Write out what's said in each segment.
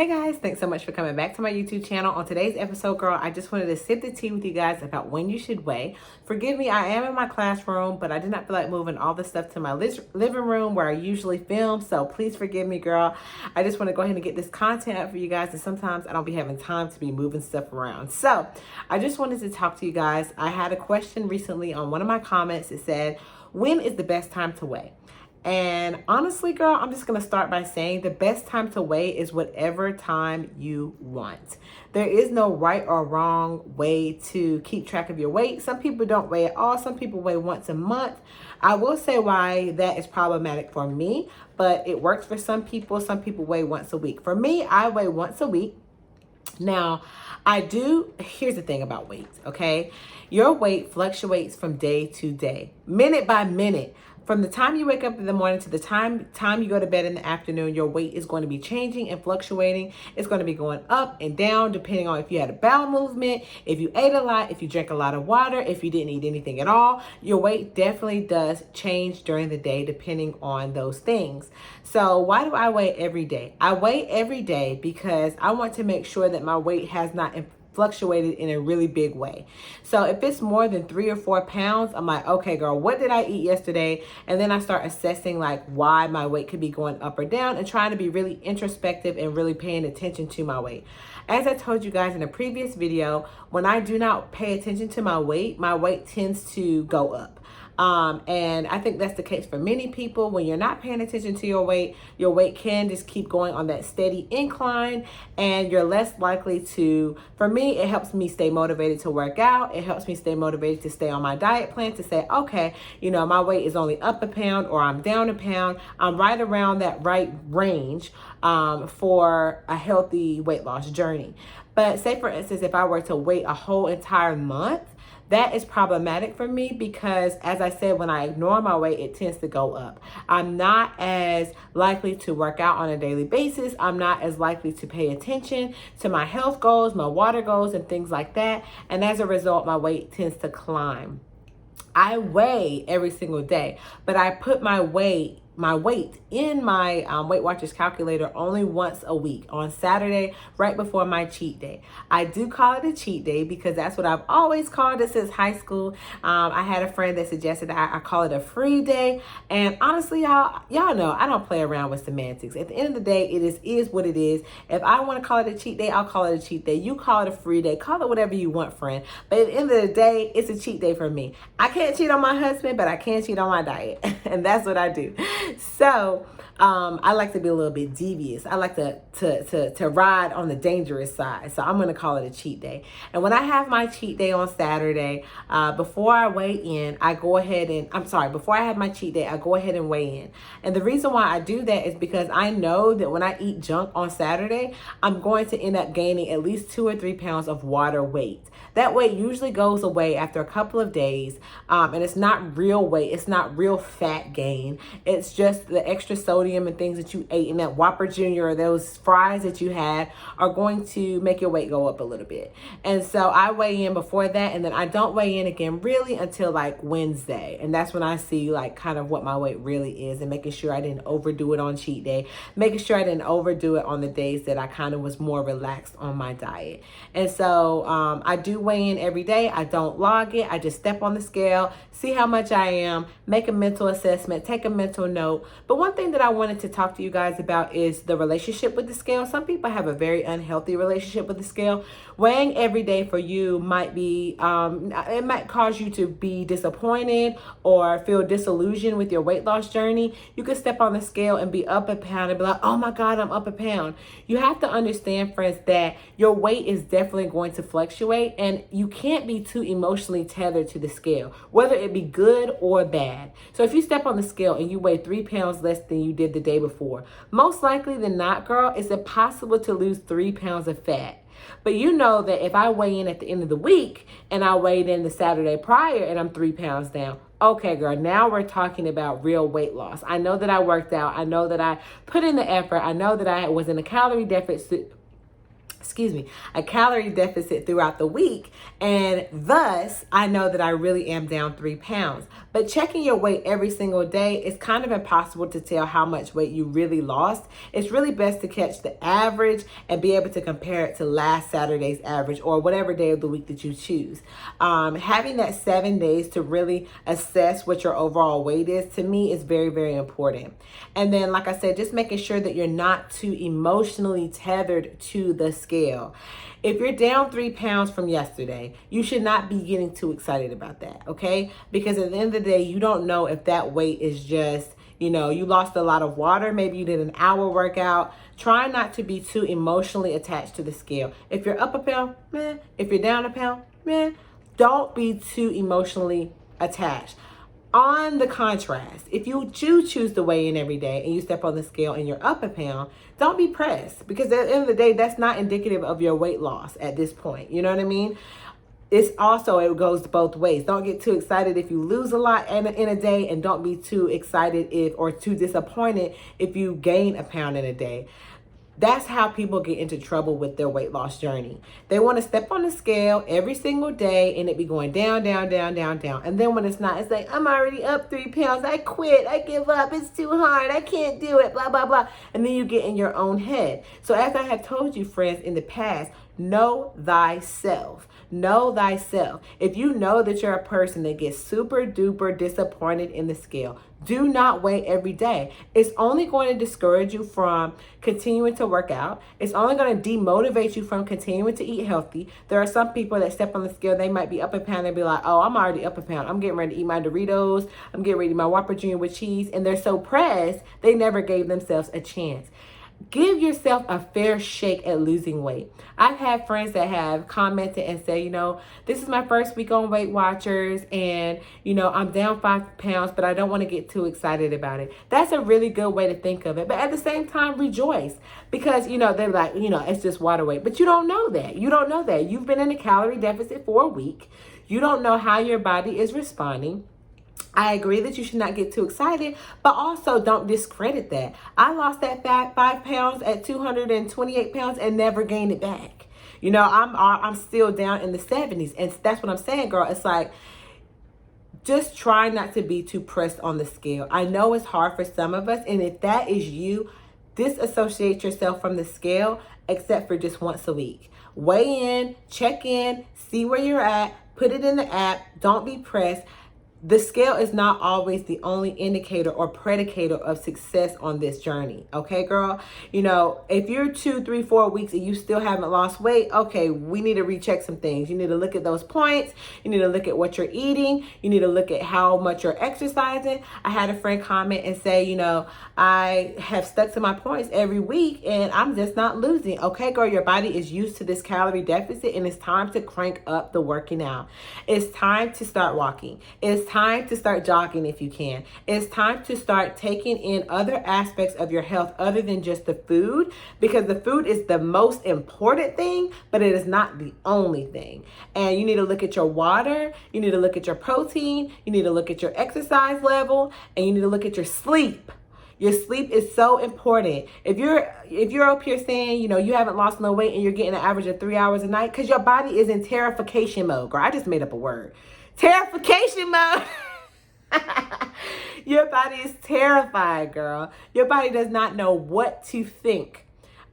Hey guys, thanks so much for coming back to my YouTube channel. On today's episode, girl, I just wanted to sip the tea with you guys about when you should weigh. Forgive me, I am in my classroom, but I did not feel like moving all this stuff to my living room where I usually film, so please forgive me, girl. I just want to go ahead and get this content out for you guys, and sometimes I don't be having time to be moving stuff around. So I just wanted to talk to you guys. I had a question recently on one of my comments. It said, when is the best time to weigh? And honestly, girl, I'm just going to start by saying the best time to weigh is whatever time you want. There is no right or wrong way to keep track of your weight. Some people don't weigh at all. Some people weigh once a month. I will say why that is problematic for me, but it works for some people. Some people weigh once a week. For me, I weigh once a week. Now, here's the thing about weight, okay? Your weight fluctuates from day to day, minute by minute. From the time you wake up in the morning to the time you go to bed in the afternoon, your weight is going to be changing and fluctuating. It's going to be going up and down depending on if you had a bowel movement, if you ate a lot, if you drank a lot of water, if you didn't eat anything at all. Your weight definitely does change during the day depending on those things. So why do I weigh every day? I weigh every day because I want to make sure that my weight has not fluctuated in a really big way. So if it's more than 3 or 4 pounds, I'm like, okay, girl, what did I eat yesterday? And then I start assessing like why my weight could be going up or down and trying to be really introspective and really paying attention to my weight. As I told you guys in a previous video, when I do not pay attention to my weight tends to go up. And I think that's the case for many people. When you're not paying attention to your weight can just keep going on that steady incline, and you're less likely to, for me, it helps me stay motivated to work out. It helps me stay motivated to stay on my diet plan, to say, okay, my weight is only up a pound or I'm down a pound. I'm right around that right range for a healthy weight loss journey. But say, for instance, if I were to wait a whole entire month, that is problematic for me because, as I said, when I ignore my weight, it tends to go up. I'm not as likely to work out on a daily basis. I'm not as likely to pay attention to my health goals, my water goals, and things like that. And as a result, my weight tends to climb. I weigh every single day, but I put my weight in my Weight Watchers calculator only once a week on Saturday, right before my cheat day. I do call it a cheat day because that's what I've always called it since high school. I had a friend that suggested that I call it a free day. And honestly, y'all know I don't play around with semantics. At the end of the day, it is what it is. If I want to call it a cheat day, I'll call it a cheat day. You call it a free day. Call it whatever you want, friend. But at the end of the day, it's a cheat day for me. I can't cheat on my husband, but I can cheat on my diet. And that's what I do. So I like to be a little bit devious. I like to ride on the dangerous side. So I'm going to call it a cheat day. And when I have my cheat day on Saturday, before I weigh in, before I have my cheat day, I go ahead and weigh in. And the reason why I do that is because I know that when I eat junk on Saturday, I'm going to end up gaining at least 2 or 3 pounds of water weight. That weight usually goes away after a couple of days. And it's not real weight. It's not real fat gain. It's just the extra sodium and things that you ate in that Whopper Jr. or those fries that you had are going to make your weight go up a little bit. And so I weigh in before that, and then I don't weigh in again really until like Wednesday. And that's when I see like kind of what my weight really is, and making sure I didn't overdo it on cheat day, making sure I didn't overdo it on the days that I kind of was more relaxed on my diet. And so I do weigh in every day. I don't log it. I just step on the scale, see how much I am, make a mental assessment, take a mental note. But one thing that I wanted to talk to you guys about is the relationship with the scale. Some people have a very unhealthy relationship with the scale. Weighing every day for you might be, it might cause you to be disappointed or feel disillusioned with your weight loss journey. You could step on the scale and be up a pound and be like, oh my God, I'm up a pound. You have to understand, friends, that your weight is definitely going to fluctuate, and you can't be too emotionally tethered to the scale, whether it be good or bad. So if you step on the scale and you weigh 3 pounds less than you did the day before, most likely than not, girl, it's impossible to lose 3 pounds of fat. But you know that if I weigh in at the end of the week and I weighed in the Saturday prior and I'm 3 pounds down, okay, girl, now we're talking about real weight loss. I know that I worked out. I know that I put in the effort. I know that I was in a calorie deficit a calorie deficit throughout the week. And thus, I know that I really am down 3 pounds. But checking your weight every single day is kind of impossible to tell how much weight you really lost. It's really best to catch the average and be able to compare it to last Saturday's average or whatever day of the week that you choose. Having that 7 days to really assess what your overall weight is, to me, is very, very important. And then, like I said, just making sure that you're not too emotionally tethered to the scale. If you're down 3 pounds from yesterday, you should not be getting too excited about that, okay? Because at the end of the day, you don't know if that weight is just, you lost a lot of water. Maybe you did an hour workout. Try not to be too emotionally attached to the scale. If you're up a pound, man. If you're down a pound, man. Don't be too emotionally attached. On the contrast, if you choose to weigh in every day and you step on the scale and you're up a pound, don't be pressed, because at the end of the day, that's not indicative of your weight loss at this point. You know what I mean? It goes both ways. Don't get too excited if you lose a lot in a day, and don't be too excited or too disappointed if you gain a pound in a day. That's how people get into trouble with their weight loss journey. They want to step on the scale every single day and it be going down, down, down, down, down. And then when it's not, it's like, I'm already up 3 pounds. I quit. I give up. It's too hard. I can't do it. Blah, blah, blah. And then you get in your own head. So as I have told you, friends, in the past, know thyself. Know thyself. If you know that you're a person that gets super duper disappointed in the scale, do not weigh every day. It's only going to discourage you from continuing to work out. It's only going to demotivate you from continuing to eat healthy. There are some people that step on the scale, they might be up a pound and be like, oh, I'm already up a pound. I'm getting ready to eat my Doritos. I'm getting ready to eat my Whopper Jr. with cheese. And they're so pressed, they never gave themselves a chance. Give yourself a fair shake at losing weight. I've had friends that have commented and say, this is my first week on Weight Watchers and, I'm down 5 pounds, but I don't want to get too excited about it. That's a really good way to think of it. But at the same time, rejoice, because, they're like, it's just water weight. But you don't know that. You don't know that. You've been in a calorie deficit for a week. You don't know how your body is responding. I agree that you should not get too excited, but also don't discredit that. I lost that 5 pounds at 228 pounds and never gained it back. I'm still down in the 70s. And that's what I'm saying, girl. It's like, just try not to be too pressed on the scale. I know it's hard for some of us. And if that is you, disassociate yourself from the scale, except for just once a week. Weigh in, check in, see where you're at, put it in the app. Don't be pressed. The scale is not always the only indicator or predicator of success on this journey. Okay, girl? If you're 2, 3, 4 weeks and you still haven't lost weight, okay, we need to recheck some things. You need to look at those points. You need to look at what you're eating. You need to look at how much you're exercising. I had a friend comment and say, I have stuck to my points every week and I'm just not losing. Okay, girl, your body is used to this calorie deficit and it's time to crank up the working out. It's time to start walking. It's time to start jogging if you can. It's time to start taking in other aspects of your health other than just the food, because the food is the most important thing, but it is not the only thing. And you need to look at your water, you need to look at your protein, you need to look at your exercise level, and you need to look at your sleep. Your sleep is so important. If you're up here saying, you haven't lost no weight and you're getting an average of 3 hours a night, because your body is in terrification mode. Girl, I just made up a word. Terrification mode. Your body is terrified, girl. Your body does not know what to think.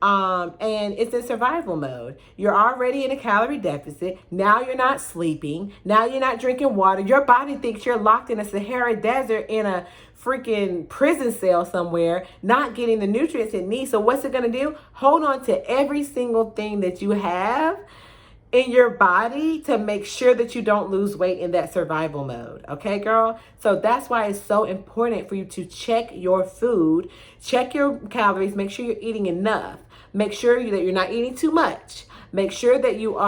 And it's in survival mode. You're already in a calorie deficit. Now you're not sleeping. Now you're not drinking water. Your body thinks you're locked in a Sahara desert in a freaking prison cell somewhere, not getting the nutrients it needs. So what's it going to do? Hold on to every single thing that you have in your body to make sure that you don't lose weight in that survival mode. Okay, girl? So that's why it's so important for you to check your food, check your calories, make sure you're eating enough, make sure that you're not eating too much, make sure that you're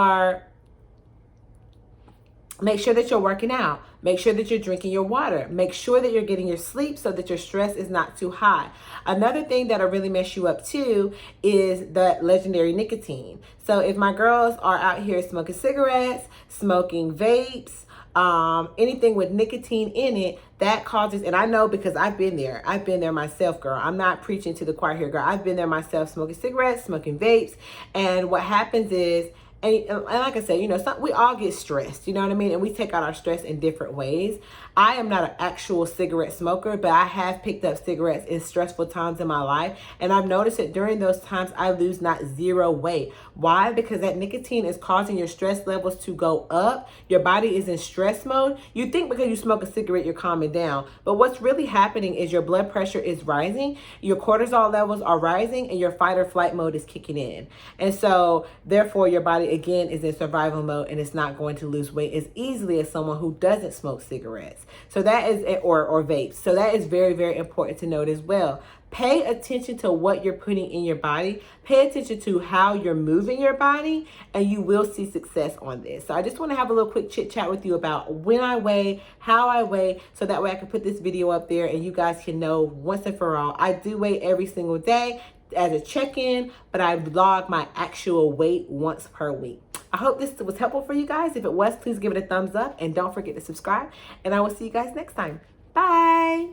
working out. Make sure that you're drinking your water. Make sure that you're getting your sleep so that your stress is not too high. Another thing that'll really mess you up too is that legendary nicotine. So if my girls are out here smoking cigarettes, smoking vapes, anything with nicotine in it, that causes, and I know because I've been there myself, girl. I'm not preaching to the choir here, girl. I've been there myself, smoking cigarettes, smoking vapes. And what happens is, and like I said, we all get stressed, you know what I mean? And we take out our stress in different ways. I am not an actual cigarette smoker, but I have picked up cigarettes in stressful times in my life. And I've noticed that during those times, I lose not zero weight. Why? Because that nicotine is causing your stress levels to go up. Your body is in stress mode. You think because you smoke a cigarette, you're calming down. But what's really happening is your blood pressure is rising, your cortisol levels are rising, and your fight or flight mode is kicking in. And so, therefore, your body, again, is in survival mode and it's not going to lose weight as easily as someone who doesn't smoke cigarettes. So that is, or vapes. So that is very, very important to note as well. Pay attention to what you're putting in your body. Pay attention to how you're moving your body, and you will see success on this. So I just want to have a little quick chit chat with you about when I weigh, how I weigh, so that way I can put this video up there and you guys can know once and for all. I do weigh every single day as a check-in, but I vlog my actual weight once per week. I hope this was helpful for you guys. If it was, please give it a thumbs up and don't forget to subscribe. And I will see you guys next time. Bye.